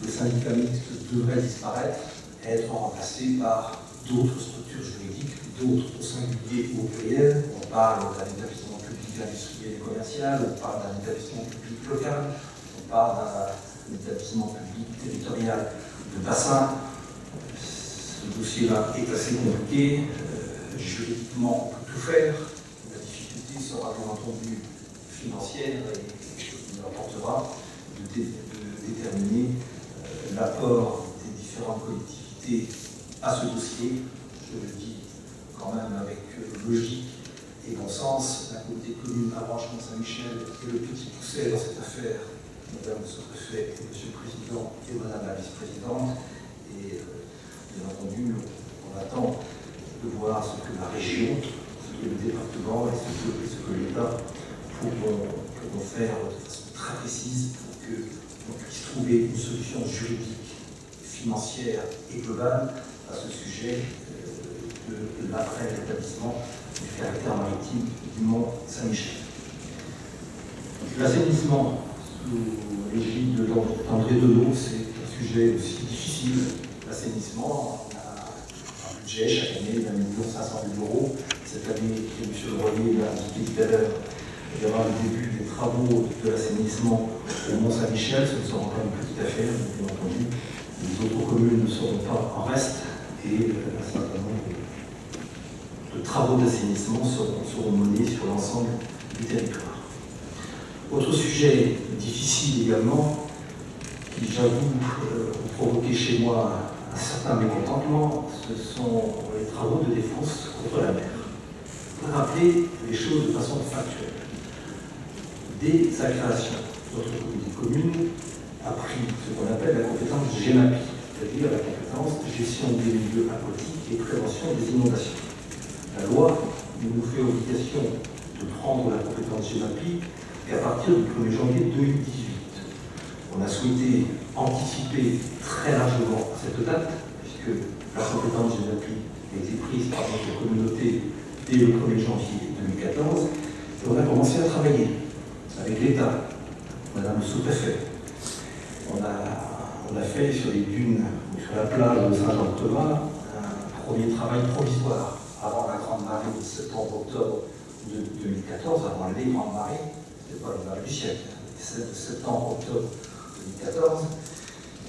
le syndicat mixte devrait disparaître et être remplacé par d'autres structures juridiques, d'autres au singulier ou au pluriel. On parle d'un établissement public industriel et commercial, on parle d'un établissement public local, on parle d'un établissement public territorial de bassin. Ce dossier-là est assez compliqué. Juridiquement, on peut tout faire. La difficulté sera bien entendu financière et il apportera de déterminer l'apport des différentes collectivités à ce dossier. Je le dis quand même avec logique et bon sens. La communauté de communes Avranches Mont-Saint-Michel est le petit pousset dans cette affaire. Madame le sous-préfet, Monsieur le Président et Madame la vice-présidente. Et bien entendu, on attend de voir ce que la région, ce que le département et ce que l'État pourront faire de façon très précise pour qu'on puisse trouver une solution juridique, financière et globale à ce sujet de l'après-rétablissement du caractère maritime du Mont-Saint-Michel. L'assainissement sous l'égide d'André Delot, c'est un sujet aussi difficile. L'assainissement, on a un budget chaque année d'1 500 000 €. Cette année, M. le Royer l'a indiqué tout à l'heure, il y aura le début des travaux de l'assainissement au Mont-Saint-Michel. Ce ne sera pas une petite affaire, bien entendu. Les autres communes ne seront pas en reste et un certain nombre de travaux d'assainissement seront menés sur l'ensemble du territoire. Autre sujet difficile également, qui j'avoue ont provoqué chez moi un certain mécontentement, ce sont les travaux de défense contre la mer. Pour rappeler les choses de façon factuelle, dès sa création, notre communauté de communes a pris ce qu'on appelle la compétence GEMAPI, c'est-à-dire la compétence de gestion des milieux aquatiques et prévention des inondations. La loi nous fait obligation de prendre la compétence GEMAPI qu'à partir du 1er janvier 2018. On a souhaité anticiper très largement cette date, puisque la compétence GEMAPI a été prise par notre communauté dès le 1er janvier 2014. Et on a commencé à travailler avec l'État, Madame le sous-préfet. On a fait sur les dunes, sur la plage de Saint-Jean-de-Thomas, un premier travail provisoire avant la grande marée de septembre-octobre de 2014, avant les grandes marées, c'était pas les marées du siècle, celle de septembre-octobre 2014.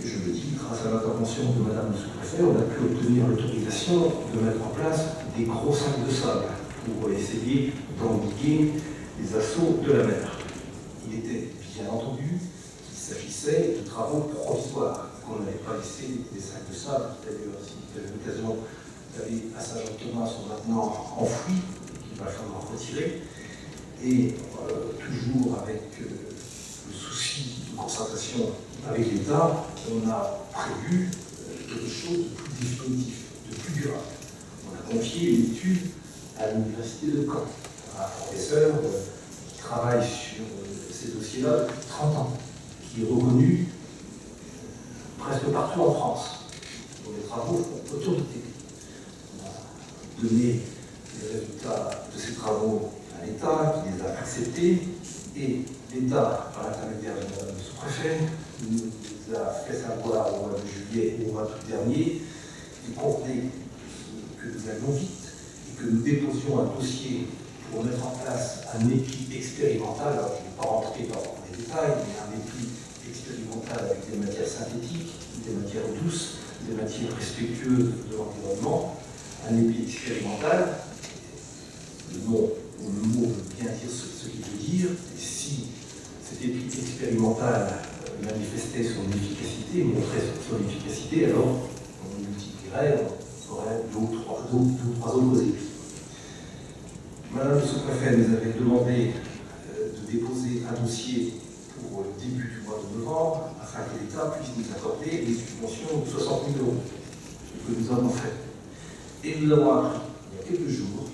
Et je me dis, grâce à l'intervention de Madame le sous-préfet, on a pu obtenir l'autorisation de mettre en place des gros sacs de sable pour essayer d'endiguer les assauts de la mer. Il était bien entendu qu'il s'agissait de travaux provisoires, qu'on n'avait pas laissé des sacs de sable. D'ailleurs, si vous avez l'occasion d'aller à Saint-Jean-de-Thomas, sont maintenant enfouis, qu'il va falloir retirer. Et toujours avec le souci de concertation avec l'État, on a prévu quelque chose de plus définitif, de plus durable. On a confié une étude à l'Université de Caen, un professeur qui travaille sur ces dossiers-là depuis 30 ans, qui est reconnu presque partout en France, dont les travaux font autorité. On a donné les résultats de ces travaux à l'État, qui les a acceptés, et l'État, par l'intermédiaire de Madame le sous-préfet, nous a fait savoir au mois de juillet et au mois d'août dernier qu'il convenait que nous allions vite et que nous déposions un dossier pour mettre en place un épi expérimental. Alors, je ne vais pas rentrer dans les détails, mais un épi expérimental avec des matières synthétiques, des matières douces, des matières respectueuses de l'environnement. Un épi expérimental, le mot veut bien dire ce qu'il veut dire, et si cet épi expérimental manifestait son efficacité, montrait son efficacité, alors on multiplierait, on aurait deux ou trois autres épis. Madame le sous-préfet nous avait demandé de déposer un dossier pour le début du mois de novembre, afin que l'État puisse nous accorder des subventions de 60 000 €, ce que nous avons fait. Et nous avons appris, il y a quelques jours,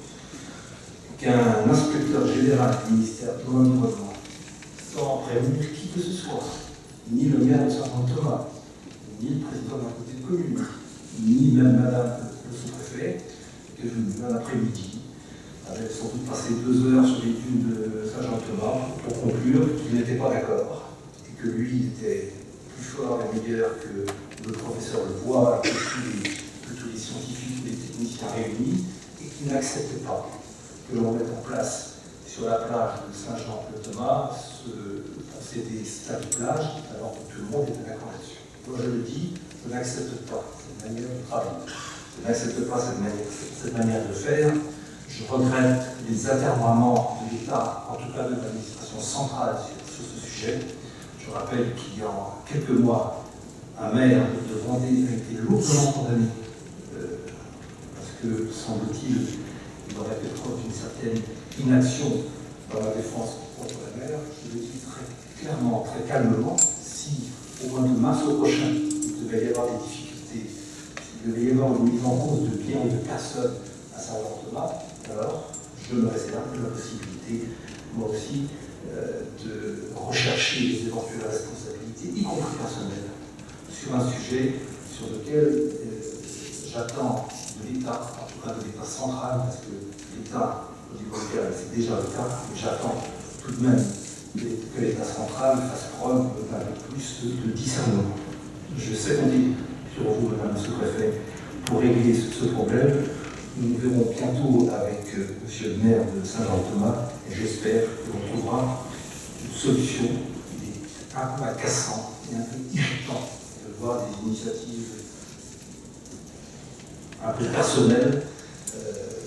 qu'un inspecteur général du ministère de l'Environnement, sans prévenir qui que ce soit, ni le maire de Saint-Jean-de-Thomas, ni le président de la communauté de commune, ni même Madame le sous-préfet, qui est venu un après-midi, avait sans doute passé 2 heures sur les dunes de Saint-Jean-de-Thomas pour conclure qu'il n'était pas d'accord, et que lui était plus fort et meilleur que le professeur Levoix, que tous les scientifiques ou les techniciens réunis, et qu'il n'acceptait pas que l'on mette en place sur la plage de Saint-Jean-de-Thomas des stades de plage, alors que tout le monde était d'accord là-dessus. Moi je le dis, je n'accepte pas cette manière de travailler. Je n'accepte pas cette manière de faire. Je regrette les atermoiements de l'État, en tout cas de l'administration centrale sur ce sujet. Je rappelle qu'il y a quelques mois, un maire de Vendée a été lourdement condamné parce que, semble-t-il, il aurait fait preuve d'une certaine inaction dans la défense contre la mer. Je le dis très clairement, très calmement, si au mois de mars prochain, il devait y avoir des difficultés, s'il devait y avoir une mise en cause de biens ou de personnes à Saint-Jean-de-Thomas, alors je me réserve la possibilité, moi aussi, de rechercher les éventuelles responsabilités, y compris personnelles, sur un sujet sur lequel j'attends de l'État, en tout cas de l'État central, parce que l'État, au niveau local, c'est déjà le cas, mais j'attends tout de même que l'État central fasse preuve d'un peu plus de discernement. Je sais compter sur vous, Madame le sous-préfet, pour régler ce problème. Nous nous verrons bientôt avec Monsieur le maire de Saint-Jean-de-Thomas et j'espère que l'on trouvera une solution. Il est un peu agaçant et un peu irritant de voir des initiatives un peu personnelles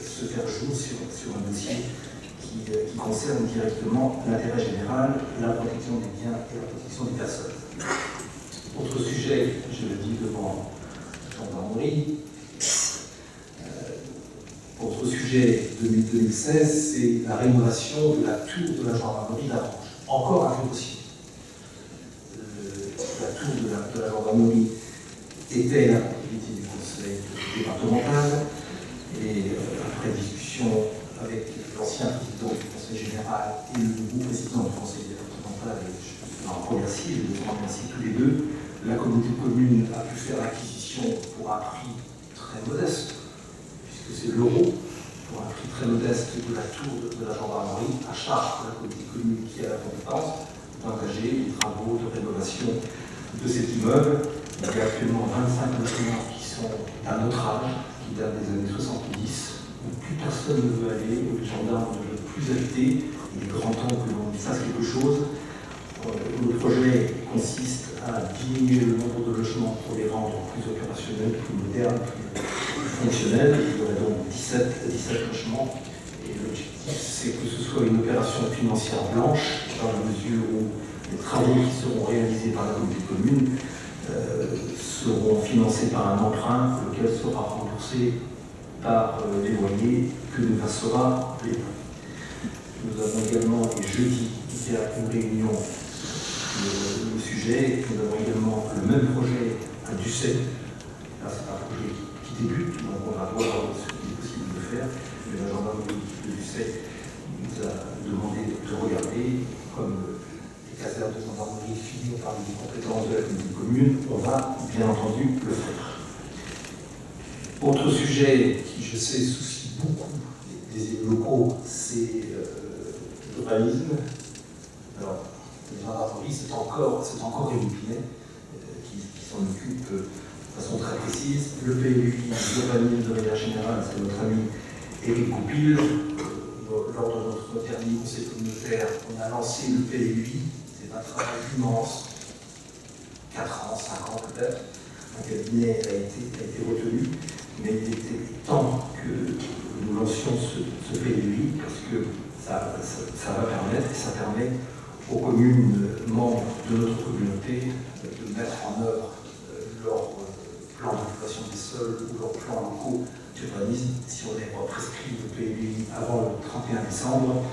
se faire jour sur un dossier qui concerne directement l'intérêt général, la protection des biens et la protection des personnes. Autre sujet, je le dis devant la gendarmerie. Autre sujet 2016, c'est la rénovation de la tour de la gendarmerie d'Avranches. Encore un vieux dossier. La tour de la gendarmerie était la propriété du conseil départemental et après discussion avec l'ancien président du conseil général et le nouveau président du conseil départemental, je les remercie, je les remercie tous les deux, la communauté de communes a pu faire l'acquisition pour un prix très modeste, puisque c'est l'euro, pour un prix très modeste de la tour de la gendarmerie, à charge pour la communauté commune qui a la compétence d'engager les travaux de rénovation de cet immeuble. Il y a actuellement 25 logements qui sont à notre âge, qui datent des années 70, où plus personne ne veut aller, où les gendarmes ne veulent plus habiter. Il est grand temps que l'on fasse quelque chose. Le projet consiste à diminuer le nombre de logements pour les rendre plus opérationnels, plus modernes, plus fonctionnels. Il y aurait donc 17 logements. Et l'objectif, c'est que ce soit une opération financière blanche, dans la mesure où les travaux qui seront réalisés par la communauté commune seront financés par un emprunt, lequel sera remboursé par les loyers que nous versera l'État. Nous avons également, et jeudi, été à une réunion le sujet. Nous avons également le même projet à Ducet. Là, c'est un projet qui débute, donc on va voir ce qu'il est possible de faire. Mais la gendarmerie de Ducet nous a demandé de regarder, comme les casernes de gendarmerie figurent parmi les compétences de la communauté commune, on va bien entendu le faire. Autre sujet qui, je sais, soucie beaucoup des élus locaux, c'est l'urbanisme. Alors, les gendarmeries, c'est encore Rémi Pinet qui s'en occupe de façon très précise. Le PLUI, l'urbanisme de manière générale, c'est notre ami Éric Goupil. Lors de notre dernier conseil communautaire, on a lancé le PLUI. C'est un travail immense, 4 ans, 5 ans peut-être. Un cabinet a été retenu, mais il était temps que nous lancions ce PLUI parce que ça va permettre, et ça permet aux communes membres de notre communauté de mettre en œuvre leur plan d'occupation des sols ou leur plan locaux d'urbanisme. Si on avait prescrit le PLUI avant le 31 décembre,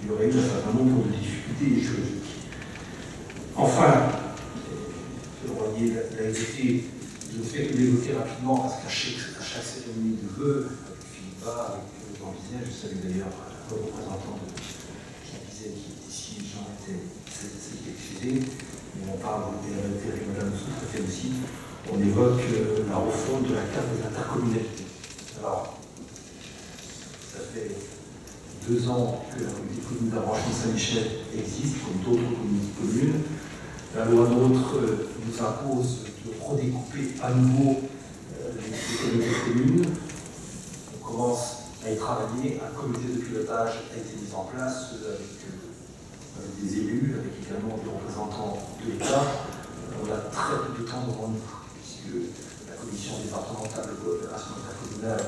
il y aurait eu un certain nombre de difficultés juridiques. Enfin, le Royer l'a évoqué, je ne fais que l'évoquer rapidement parce qu'à chaque cérémonie de vœux, avec Philippe Bas, avec Jean Bizet, je salue d'ailleurs le représentant de Jean Bizet qui est ici, Jean s'est excusé, mais on parle des réalités avec Madame le sous-préfet aussi, on évoque la refonte de la carte des intercommunalités. Alors, ça fait 2 ans que la communauté commune d'Arrangement Saint-Michel existe, comme d'autres communautés communes. La loi NOTRe nous impose de redécouper à nouveau les communautés communes. On commence à y travailler. Un comité de pilotage a été mis en place avec des élus, avec également des représentants de l'État. On a très peu de temps devant nous, puisque la commission départementale de coopération intercommunale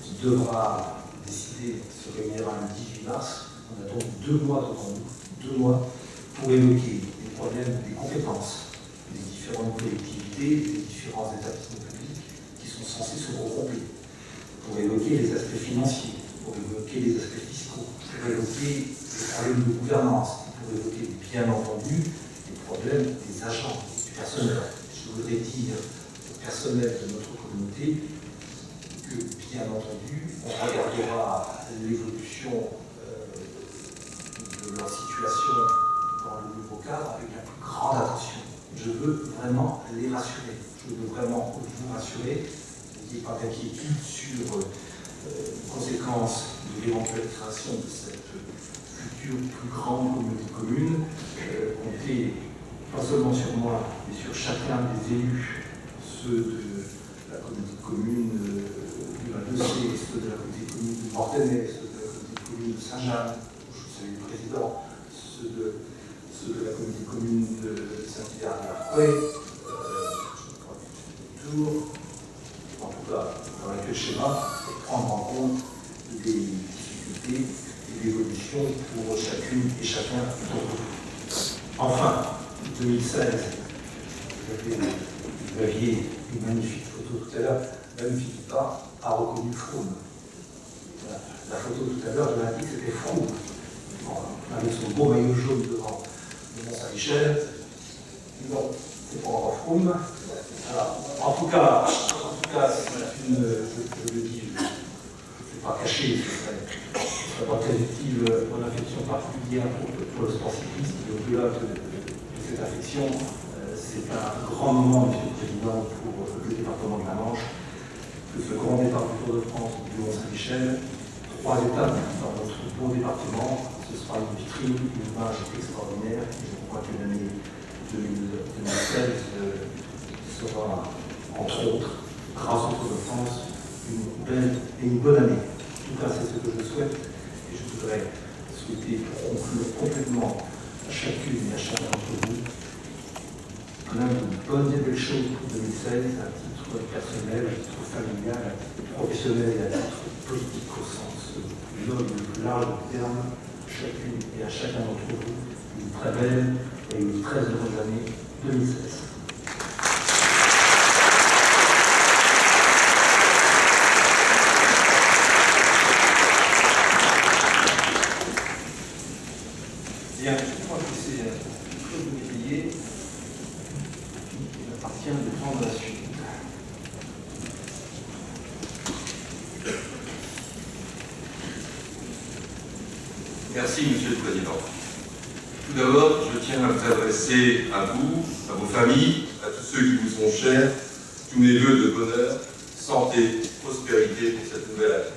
qui devra décider de se réunir le 18 mars. On a donc 2 mois devant nous, 2 mois pour évoquer les problèmes des compétences des différentes collectivités, des différents établissements publics qui sont censés se regrouper, pour évoquer les aspects financiers, pour évoquer les aspects fiscaux, pour évoquer les problèmes de gouvernance, pour évoquer bien entendu les problèmes des agents, du personnel. Je voudrais dire au personnel de notre communauté que, bien entendu, on regardera l'évolution de leur situation dans le nouveau cadre avec la plus grande attention. Je veux vraiment les rassurer. Je veux vraiment vous rassurer. Il n'y ait pas d'inquiétude sur les conséquences de l'éventuelle création de cette future plus grande communauté commune. Comptez pas seulement sur moi, mais sur chacun des élus, ceux de la communauté commune de la Dessay, ceux de la communauté commune de Mortenay, ceux de la communauté commune de Saint-Jean, je salue le président, ceux de la communauté commune de Saint-Hilaire-de-Larquay, Tours, en tout cas, avec le schéma, et prendre en compte les difficultés et l'évolution pour chacune et chacun d'entre vous. Enfin, 2016, vous aviez une magnifique photo tout à l'heure, même Philippe a reconnu Froome. La photo tout à l'heure, je l'ai dit que c'était Froome. Avec son beau maillot jaune devant le Mont-Saint-Michel. Non, c'est pas encore Froome. En tout cas, c'est une, je le dis, je ne vais pas cacher, ce serait pas très utile, mon affection particulière pour le sport cycliste, et au-delà de cette affection, c'est un grand moment, Monsieur le Président, pour le département de la Manche, que ce grand départ du Tour de France du Mont-Saint-Michel, 3 étapes dans notre beau département, ce sera une vitrine, une image extraordinaire. Et je crois que l'année 2016 sera, entre autres, grâce au Tour de France, une belle et une bonne année. En tout cas, c'est ce que je souhaite. Et je voudrais souhaiter, pour conclure complètement à chacune et à chacun d'entre vous, plein de bonnes et belles choses pour 2016, à titre personnel, à titre familial, à titre professionnel et à titre politique au sens plus noble, le plus large du terme, chacune et à chacun d'entre vous, une très belle et une très heureuse année 2016. Bien, je crois que c'est Claude Métayer qui appartient de prendre la suite. Merci, Monsieur le Président. Tout d'abord, je tiens à vous adresser à vous, à vos familles, à tous ceux qui vous sont chers, tous mes vœux de bonheur, santé, prospérité pour cette nouvelle année.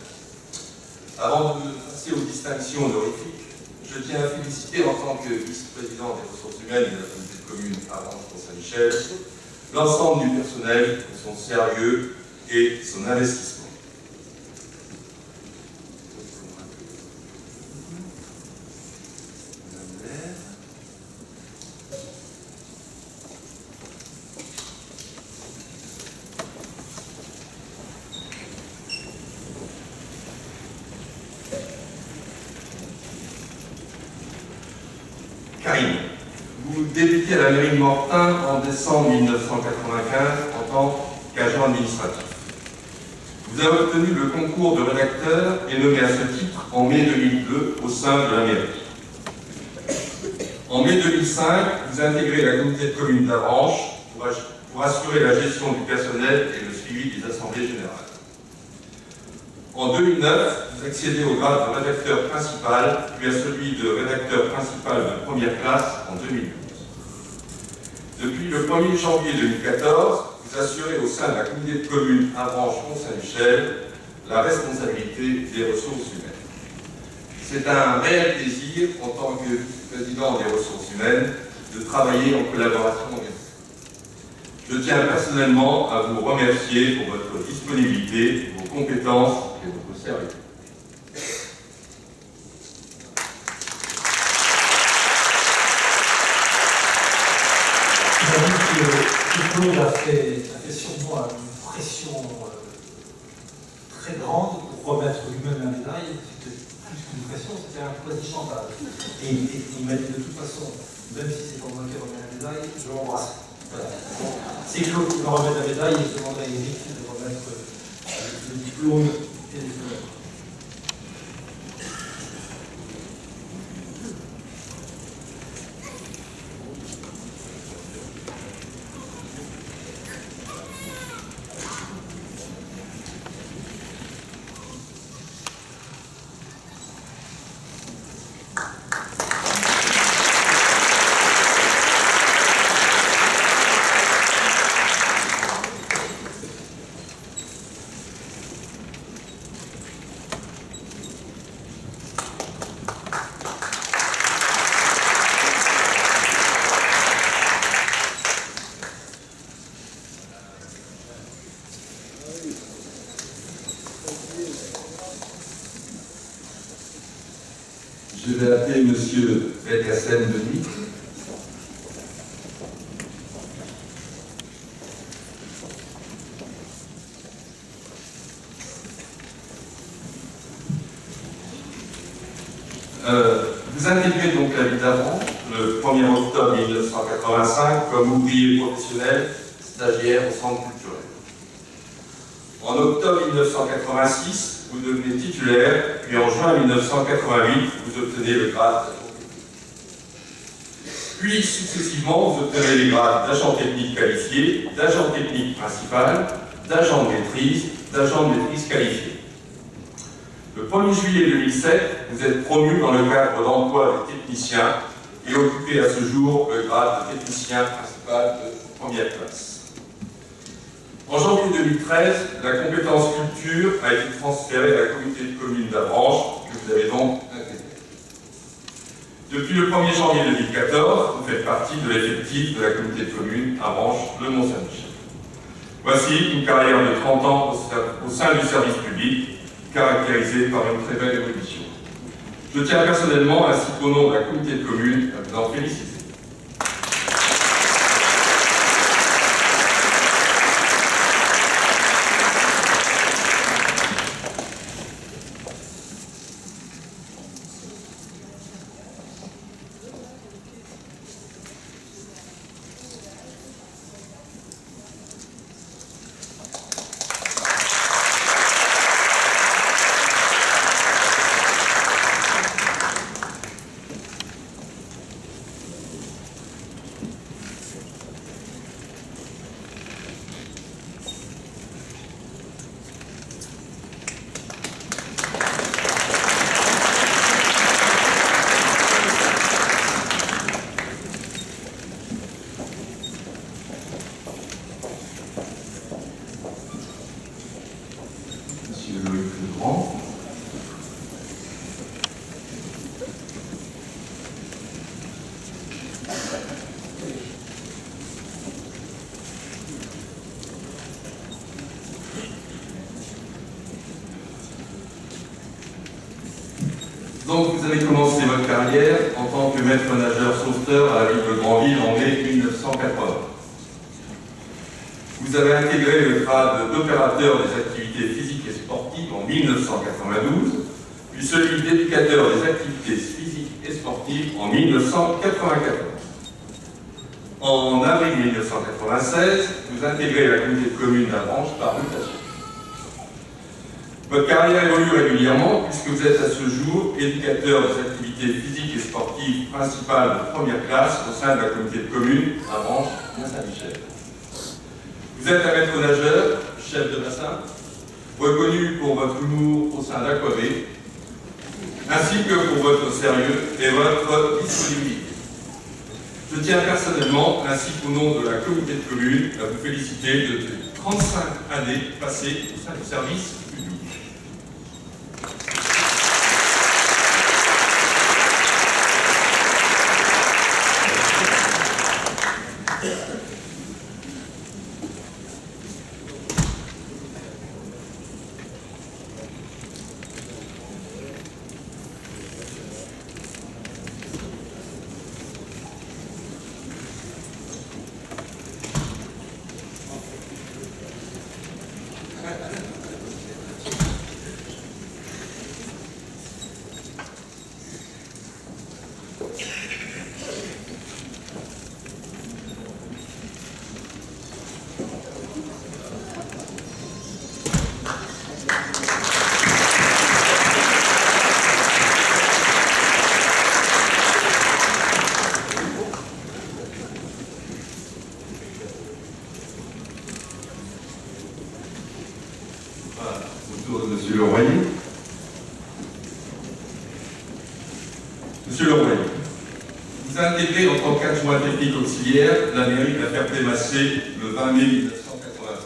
Avant de passer aux distinctions honorifiques, je tiens à féliciter en tant que vice-président des ressources humaines de la communauté de communes Avranches-Mont-Saint-Michel l'ensemble du personnel pour son sérieux et son investissement. Karine, vous débutez à la mairie de Mortain en décembre 1995 en tant qu'agent administratif. Vous avez obtenu le concours de rédacteur et nommé à ce titre en mai 2002 au sein de la mairie. En mai 2005, vous intégrez la communauté de communes d'Avranches pour assurer la gestion du personnel et le suivi des assemblées générales. En 2009, vous accédez au grade de rédacteur principal, puis à celui de rédacteur principal de première classe en 2012. Depuis le 1er janvier 2014, vous assurez au sein de la communauté de communes Avranches-Mont-Saint-Michel la responsabilité des ressources humaines. C'est un réel plaisir, en tant que vice-président des ressources humaines, de travailler en collaboration avec vous. Je tiens personnellement à vous remercier pour votre disponibilité, vos compétences et votre sérieux. Claude a fait sur moi une pression très grande pour remettre lui-même la médaille. C'était plus qu'une pression, c'était un quasi chantage. Et il m'a dit de toute façon, même si c'est pour moi qui remet la médaille, je l'embrasse. Voilà. Bon, c'est Claude qui me remet la médaille et je demanderai à Eric de remettre le diplôme et les fleurs. Je vais appeler M. Belkacem Denis. Vous intégrez donc la ville d'Avranches le 1er octobre 1985 comme ouvrier professionnel, stagiaire au centre culturel. En octobre 1986, vous devenez titulaire, puis en juin 1988, vous obtenez le grade d'agent technique. Puis, successivement, vous obtenez les grades d'agent technique qualifié, d'agent technique principal, d'agent de maîtrise qualifié. Le 1er juillet 2007, vous êtes promu dans le cadre d'emploi des techniciens et occupez à ce jour le grade de technicien principal de première classe. En janvier 2013, la compétence culture a été transférée à la communauté de communes d'Avranches, que vous avez donc intégrée. Depuis le 1er janvier 2014, vous faites partie de l'effectif de la communauté de communes Avranches-Le-Mont-Saint-Michel. Voici une carrière de 30 ans au sein du service public, caractérisée par une très belle évolution. Je tiens personnellement, ainsi qu'au nom de la communauté de communes, à vous en féliciter. Donc, vous avez commencé votre carrière en tant que maître nageur sauveteur à la ville de Granville en mai 1980. Vous avez intégré le grade d'opérateur des activités physiques et sportives en 1992, puis celui d'éducateur des activités physiques et sportives en 1994. En avril 1996, vous intégrez la communauté de communes d'Avranches par mutation. Votre carrière évolue régulièrement puisque vous êtes à ce jour éducateur des activités physiques et sportives principales de première classe au sein de la communauté de communes Avranches-Saint-Michel. Vous êtes un maître nageur, chef de bassin, reconnu pour votre humour au sein d'Aquavé, ainsi que pour votre sérieux et votre disponibilité. Je tiens personnellement, ainsi qu'au nom de la communauté de communes, à vous féliciter de 35 années passées au sein du service public. Monsieur Leroyer. Monsieur Leroyer, vous avez intégré en tant qu'adjoint technique auxiliaire la mairie de la Ferté-Massé le 20 mai 1985.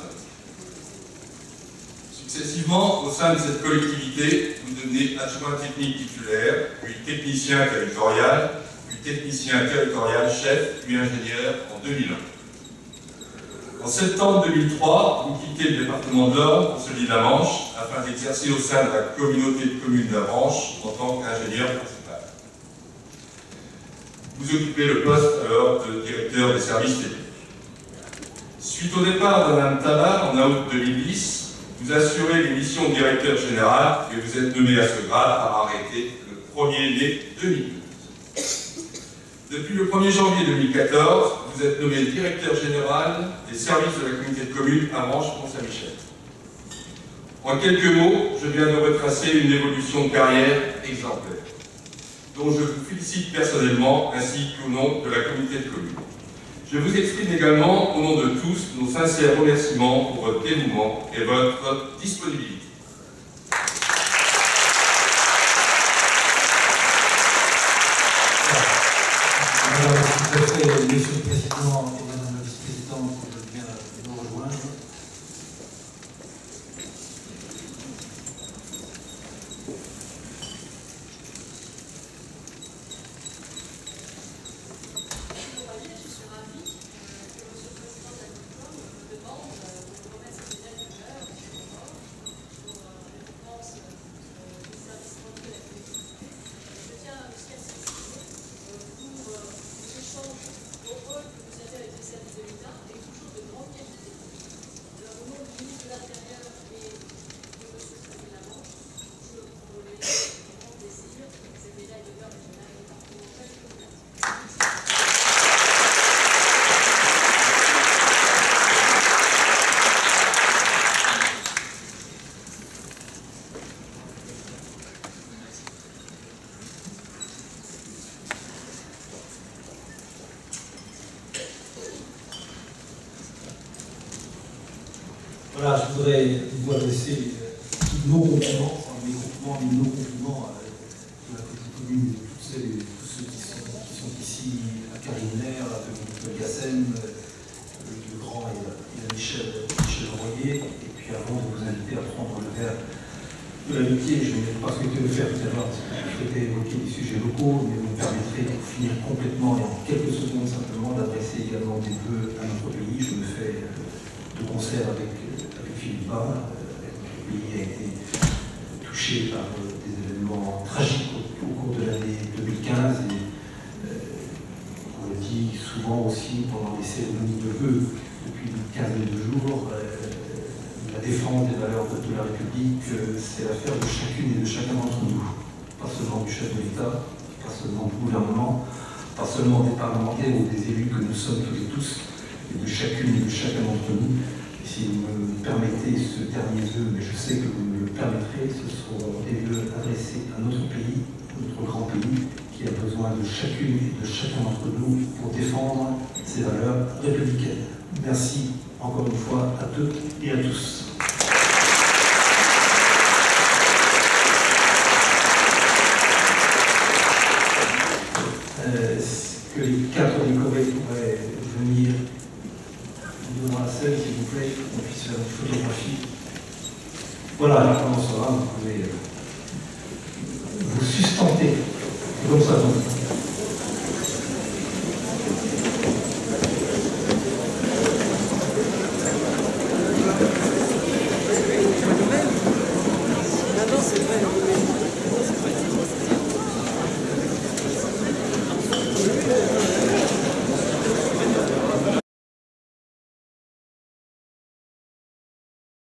Successivement, au sein de cette collectivité, vous devenez adjoint technique titulaire, puis technicien territorial, chef, puis ingénieur en 2001. En septembre 2003, vous quittez le département de l'Orne pour celui de la Manche afin d'exercer au sein de la communauté de communes d'Avranches en tant qu'ingénieur principal. Vous occupez le poste alors de directeur des services techniques. Suite au départ de Mme Tabar en août 2010, vous assurez les missions de directeur général et vous êtes nommé à ce grade par arrêté le 1er mai 2012. Depuis le 1er janvier 2014, vous êtes nommé directeur général des services de la communauté de communes Avranches-Mont-Saint-Michel. En quelques mots, je viens de retracer une évolution de carrière exemplaire, dont je vous félicite personnellement ainsi qu'au nom de la communauté de communes. Je vous exprime également au nom de tous nos sincères remerciements pour votre dévouement et votre disponibilité. Monsieur le Président et Madame la Vice-Présidente, je viens de nous rejoindre. Voilà, je voudrais vous adresser tous nos compliments, enfin mes groupements, mais nos compliments à la petite commune, tous ceux qui sont ici, à Carinaire, à Gassem, le Grand et à Michel Royer. Et puis avant de vous inviter à prendre le verre de l'amitié, je n'ai pas souhaité le faire tout à l'heure parce que je souhaitais évoquer des sujets locaux, mais vous me permettrez de finir complètement et en quelques secondes simplement d'adresser également des vœux à notre pays. Je me fais de concert avec Philippe Bas. Notre pays a été touché par des événements tragiques au cours de l'année 2015 et on le dit souvent aussi pendant les cérémonies de vœux depuis une quinzaine de jours. La défense des valeurs de la République, c'est l'affaire de chacune et de chacun d'entre nous, pas seulement du chef de l'État, pas seulement du gouvernement, pas seulement des parlementaires ou des élus que nous sommes tous et tous, mais de chacune et de chacun d'entre nous. Et si vous me permettez ce dernier vœu, mais je sais que vous me le permettrez, ce seront des vœux adressés à notre pays, notre grand pays, qui a besoin de chacune et de chacun d'entre nous pour défendre ses valeurs républicaines. Merci encore une fois à toutes et à tous. Que les 4 décorés pourraient venir devant la scène, s'il vous plaît, qu'on puisse faire une photographie. Voilà, comment ça va, vous pouvez vous sustenter. Comme ça, donc.